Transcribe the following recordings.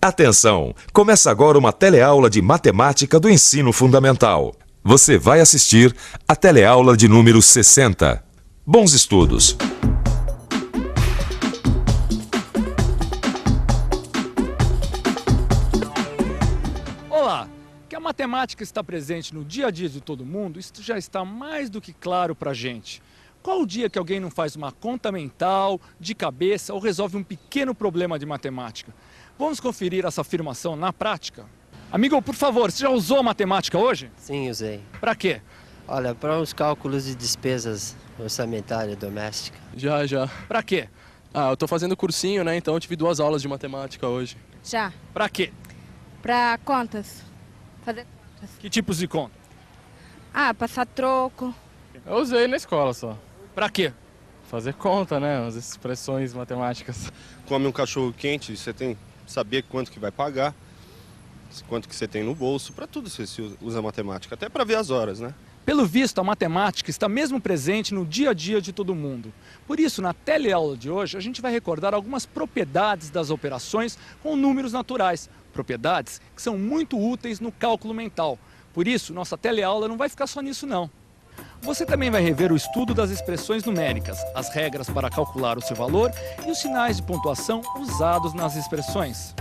Atenção! Começa agora uma teleaula de matemática do ensino fundamental. Você vai assistir a teleaula de número 60. Bons estudos! Olá! Que a matemática está presente no dia a dia de todo mundo, isso já está mais do que claro para a gente. Qual o dia que alguém não faz uma conta mental, de cabeça, ou resolve um pequeno problema de matemática? Vamos conferir essa afirmação na prática? Amigo, por favor, você já usou matemática hoje? Sim, usei. Para quê? Olha, para os cálculos de despesas orçamentárias domésticas. Já. Para quê? Eu tô fazendo cursinho, né? Então eu tive 2 aulas de matemática hoje. Já. Para quê? Para contas. Fazer contas. Que tipos de conta? Passar troco. Eu usei na escola só. Para quê? Fazer conta, né? As expressões matemáticas. Come um cachorro quente, você tem que saber quanto que vai pagar, quanto que você tem no bolso, para tudo você usa matemática, até para ver as horas, né? Pelo visto, a matemática está mesmo presente no dia a dia de todo mundo. Por isso, na teleaula de hoje, a gente vai recordar algumas propriedades das operações com números naturais. Propriedades que são muito úteis no cálculo mental. Por isso, nossa teleaula não vai ficar só nisso não. Você também vai rever o estudo das expressões numéricas, as regras para calcular o seu valor e os sinais de pontuação usados nas expressões.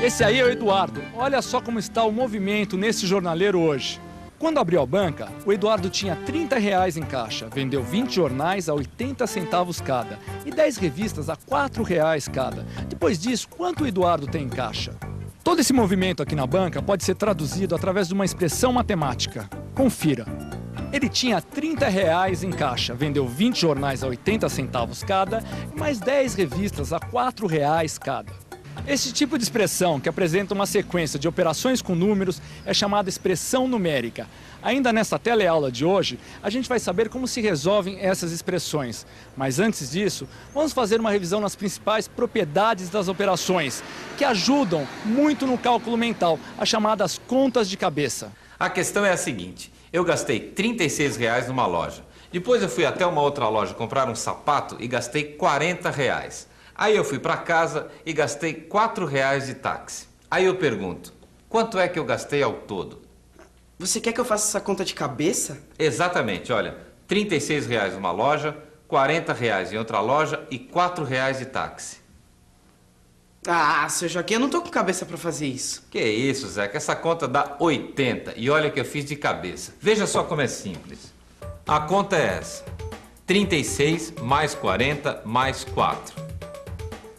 Esse aí é o Eduardo. Olha só como está o movimento nesse jornaleiro hoje. Quando abriu a banca, o Eduardo tinha R$30 em caixa, vendeu 20 jornais a 80 centavos cada e 10 revistas a R$4 cada. Depois disso, quanto o Eduardo tem em caixa? Todo esse movimento aqui na banca pode ser traduzido através de uma expressão matemática. Confira. Ele tinha R$30 em caixa, vendeu 20 jornais a 80 centavos cada e mais 10 revistas a R$4 cada. Esse tipo de expressão, que apresenta uma sequência de operações com números, é chamada expressão numérica. Ainda nesta teleaula de hoje, a gente vai saber como se resolvem essas expressões. Mas antes disso, vamos fazer uma revisão nas principais propriedades das operações, que ajudam muito no cálculo mental, as chamadas contas de cabeça. A questão é a seguinte: eu gastei R$36 numa loja. Depois eu fui até uma outra loja comprar um sapato e gastei R$40. Aí eu fui para casa e gastei R$4 de táxi. Aí eu pergunto, quanto é que eu gastei ao todo? Você quer que eu faça essa conta de cabeça? Exatamente, olha, R$36 numa loja, R$40 em outra loja e R$4 de táxi. Seu Joaquim, eu não tô com cabeça para fazer isso. Que isso, Zeca, essa conta dá 80 e olha que eu fiz de cabeça. Veja só como é simples. A conta é essa, 36 mais 40 mais 4.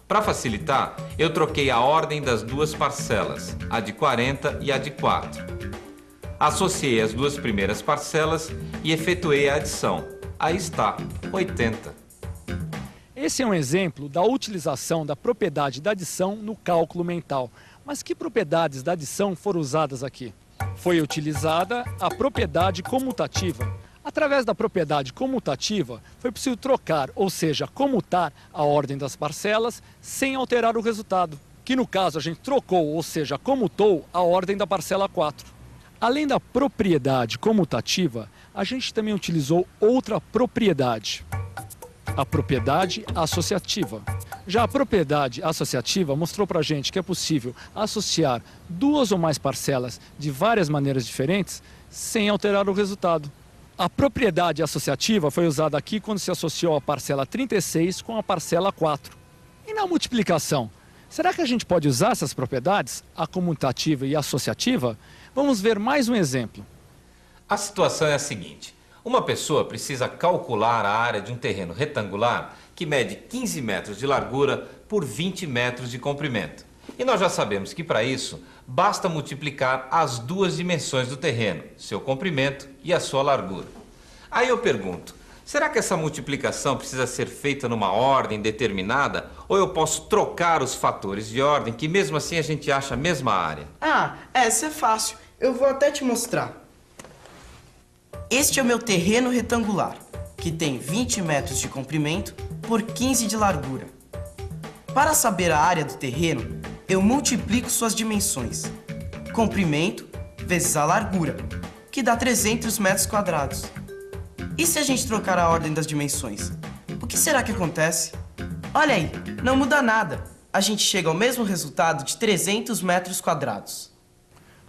Para facilitar, eu troquei a ordem das duas parcelas, a de 40 e a de 4. Associei as duas primeiras parcelas e efetuei a adição. Aí está, 80. Esse é um exemplo da utilização da propriedade da adição no cálculo mental. Mas que propriedades da adição foram usadas aqui? Foi utilizada a propriedade comutativa. Através da propriedade comutativa, foi possível trocar, ou seja, comutar a ordem das parcelas sem alterar o resultado, que no caso a gente trocou, ou seja, comutou a ordem da parcela 4. Além da propriedade comutativa, a gente também utilizou outra propriedade, a propriedade associativa. Já a propriedade associativa mostrou para a gente que é possível associar duas ou mais parcelas de várias maneiras diferentes sem alterar o resultado. A propriedade associativa foi usada aqui quando se associou a parcela 36 com a parcela 4. E na multiplicação, será que a gente pode usar essas propriedades, a comutativa e a associativa? Vamos ver mais um exemplo. A situação é a seguinte: uma pessoa precisa calcular a área de um terreno retangular que mede 15 metros de largura por 20 metros de comprimento. E nós já sabemos que para isso basta multiplicar as duas dimensões do terreno, seu comprimento e a sua largura. Aí eu pergunto, será que essa multiplicação precisa ser feita numa ordem determinada ou eu posso trocar os fatores de ordem que mesmo assim a gente acha a mesma área? Essa é fácil. Eu vou até te mostrar. Este é o meu terreno retangular, que tem 20 metros de comprimento por 15 de largura. Para saber a área do terreno, eu multiplico suas dimensões. Comprimento vezes a largura, que dá 300 metros quadrados. E se a gente trocar a ordem das dimensões? O que será que acontece? Olha aí, não muda nada. A gente chega ao mesmo resultado de 300 metros quadrados.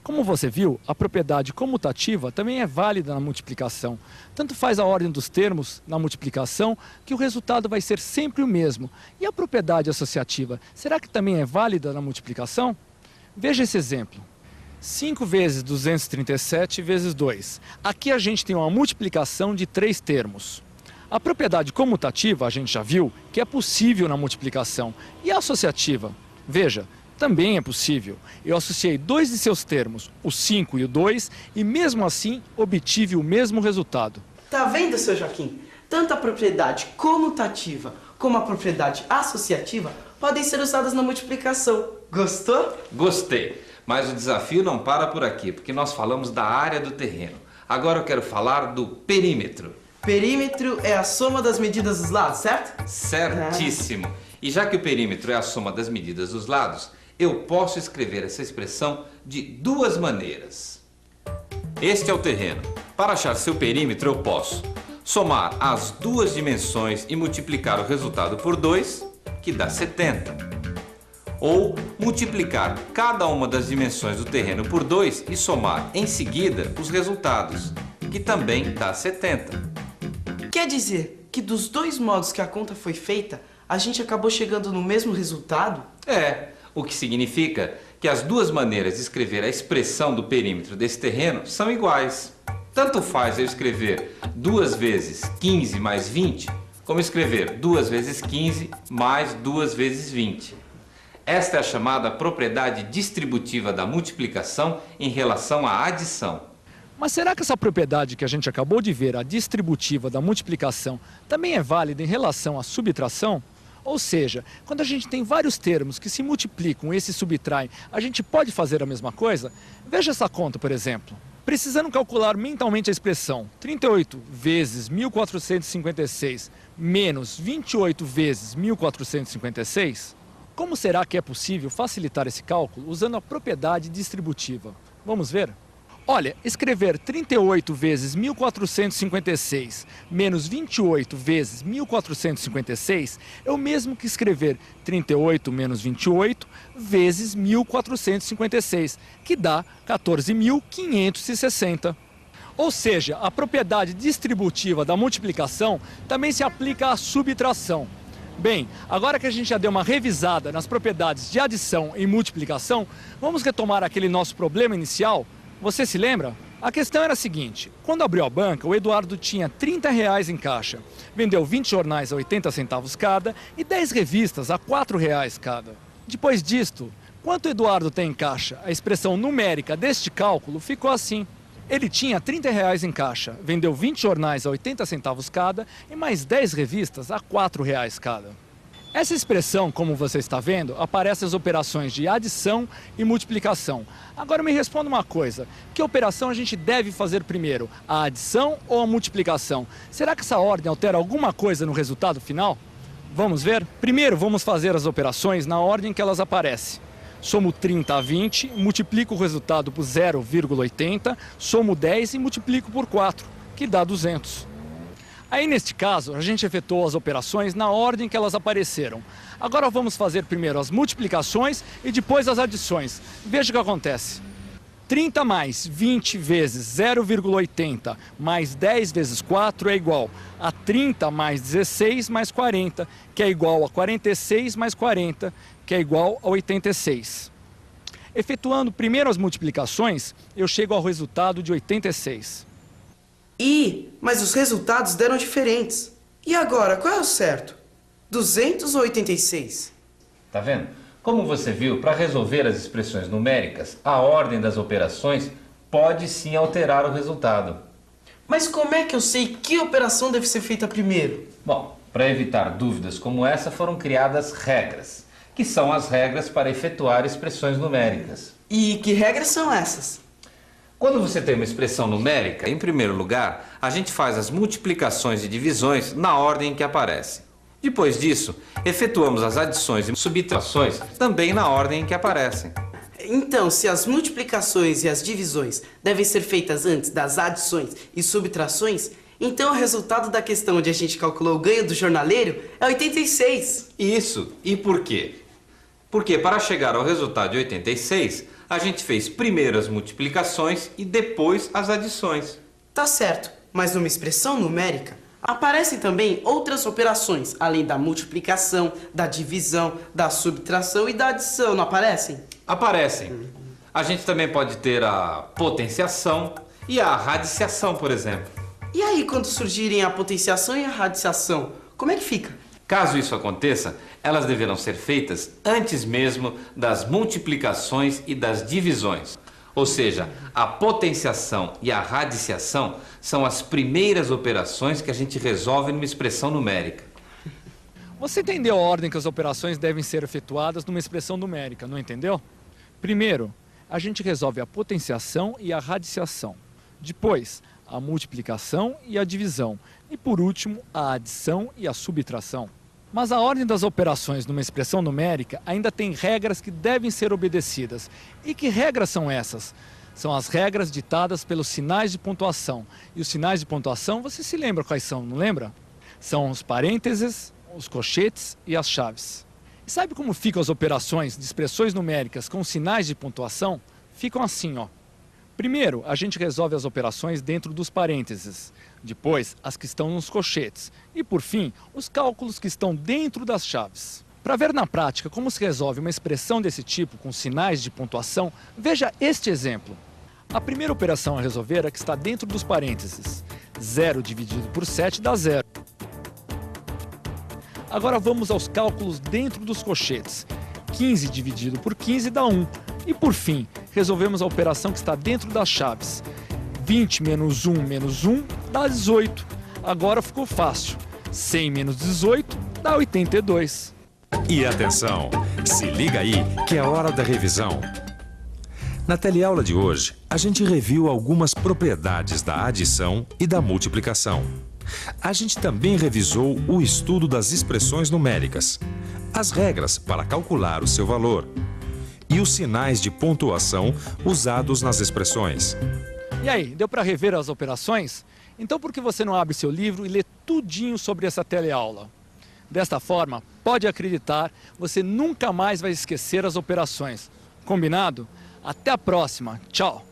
Como você viu, a propriedade comutativa também é válida na multiplicação. Tanto faz a ordem dos termos na multiplicação que o resultado vai ser sempre o mesmo. E a propriedade associativa, será que também é válida na multiplicação? Veja esse exemplo. 5 vezes 237 vezes 2. Aqui a gente tem uma multiplicação de 3 termos. A propriedade comutativa, a gente já viu, que é possível na multiplicação. E a associativa? Veja, também é possível. Eu associei 2 de seus termos, o 5 e o 2, e mesmo assim obtive o mesmo resultado. Tá vendo, seu Joaquim? Tanto a propriedade comutativa como a propriedade associativa podem ser usadas na multiplicação. Gostou? Gostei, mas o desafio não para por aqui, porque nós falamos da área do terreno. Agora eu quero falar do perímetro. Perímetro é a soma das medidas dos lados, certo? Certíssimo. E já que o perímetro é a soma das medidas dos lados, eu posso escrever essa expressão de 2 maneiras. Este é o terreno. Para achar seu perímetro, eu posso somar as 2 dimensões e multiplicar o resultado por 2, que dá 70. Ou multiplicar cada uma das dimensões do terreno por 2 e somar em seguida os resultados, que também dá 70. Quer dizer que dos 2 modos que a conta foi feita, a gente acabou chegando no mesmo resultado? O que significa que as 2 maneiras de escrever a expressão do perímetro desse terreno são iguais. Tanto faz eu escrever 2 vezes 15 mais 20, como escrever 2 vezes 15 mais 2 vezes 20. Esta é a chamada propriedade distributiva da multiplicação em relação à adição. Mas será que essa propriedade que a gente acabou de ver, a distributiva da multiplicação, também é válida em relação à subtração? Ou seja, quando a gente tem vários termos que se multiplicam e se subtraem, a gente pode fazer a mesma coisa? Veja essa conta, por exemplo. Precisando calcular mentalmente a expressão 38 vezes 1456 menos 28 vezes 1456, como será que é possível facilitar esse cálculo usando a propriedade distributiva? Vamos ver? Olha, escrever 38 vezes 1456 menos 28 vezes 1456 é o mesmo que escrever 38 menos 28 vezes 1456, que dá 14.560. Ou seja, a propriedade distributiva da multiplicação também se aplica à subtração. Bem, agora que a gente já deu uma revisada nas propriedades de adição e multiplicação, vamos retomar aquele nosso problema inicial. Você se lembra? A questão era a seguinte: quando abriu a banca, o Eduardo tinha R$30 em caixa. Vendeu 20 jornais a 80 centavos cada e 10 revistas a R$4 cada. Depois disto, quanto o Eduardo tem em caixa? A expressão numérica deste cálculo ficou assim. Ele tinha R$30 em caixa, vendeu 20 jornais a 80 centavos cada e mais 10 revistas a R$4 cada. Essa expressão, como você está vendo, aparece as operações de adição e multiplicação. Agora me responda uma coisa: que operação a gente deve fazer primeiro, a adição ou a multiplicação? Será que essa ordem altera alguma coisa no resultado final? Vamos ver? Primeiro vamos fazer as operações na ordem que elas aparecem. Somo 30 a 20, multiplico o resultado por 0,80, somo 10 e multiplico por 4, que dá 200. Aí, neste caso, a gente efetuou as operações na ordem que elas apareceram. Agora vamos fazer primeiro as multiplicações e depois as adições. Veja o que acontece. 30 mais 20 vezes 0,80 mais 10 vezes 4 é igual a 30 mais 16 mais 40, que é igual a 46 mais 40, que é igual a 86. Efetuando primeiro as multiplicações, eu chego ao resultado de 86. Mas os resultados deram diferentes. E agora, qual é o certo? 200 ou 86? Tá vendo? Como você viu, para resolver as expressões numéricas, a ordem das operações pode sim alterar o resultado. Mas como é que eu sei que operação deve ser feita primeiro? Bom, para evitar dúvidas como essa, foram criadas regras, que são as regras para efetuar expressões numéricas. E que regras são essas? Quando você tem uma expressão numérica, em primeiro lugar, a gente faz as multiplicações e divisões na ordem que aparece. Depois disso, efetuamos as adições e subtrações também na ordem em que aparecem. Então, se as multiplicações e as divisões devem ser feitas antes das adições e subtrações, Então o resultado da questão onde a gente calculou o ganho do jornaleiro é 86. Isso. E por quê? Porque para chegar ao resultado de 86, a gente fez primeiro as multiplicações e depois as adições. Tá certo, mas numa expressão numérica, aparecem também outras operações, além da multiplicação, da divisão, da subtração e da adição, não aparecem? Aparecem. A gente também pode ter a potenciação e a radiciação, por exemplo. E aí, quando surgirem a potenciação e a radiciação, como é que fica? Caso isso aconteça, elas deverão ser feitas antes mesmo das multiplicações e das divisões. Ou seja, a potenciação e a radiciação são as primeiras operações que a gente resolve numa expressão numérica. Você entendeu a ordem que as operações devem ser efetuadas numa expressão numérica, não entendeu? Primeiro, a gente resolve a potenciação e a radiciação. Depois, a multiplicação e a divisão. E por último, a adição e a subtração. Mas a ordem das operações numa expressão numérica ainda tem regras que devem ser obedecidas. E que regras são essas? São as regras ditadas pelos sinais de pontuação. E os sinais de pontuação, você se lembra quais são, não lembra? São os parênteses, os colchetes e as chaves. E sabe como ficam as operações de expressões numéricas com sinais de pontuação? Ficam assim, ó. Primeiro, a gente resolve as operações dentro dos parênteses. Depois, as que estão nos colchetes. E, por fim, os cálculos que estão dentro das chaves. Para ver na prática como se resolve uma expressão desse tipo com sinais de pontuação, veja este exemplo. A primeira operação a resolver é a que está dentro dos parênteses. 0 dividido por 7 dá 0. Agora vamos aos cálculos dentro dos colchetes. 15 dividido por 15 dá 1. E por fim, resolvemos a operação que está dentro das chaves. 20 menos 1 dá 18. Agora ficou fácil. 100 menos 18 dá 82. E atenção, se liga aí que é hora da revisão. Na teleaula de hoje, a gente reviu algumas propriedades da adição e da multiplicação. A gente também revisou o estudo das expressões numéricas, as regras para calcular o seu valor e os sinais de pontuação usados nas expressões. E aí, deu para rever as operações? Então por que você não abre seu livro e lê tudinho sobre essa teleaula? Desta forma, pode acreditar, você nunca mais vai esquecer as operações. Combinado? Até a próxima. Tchau!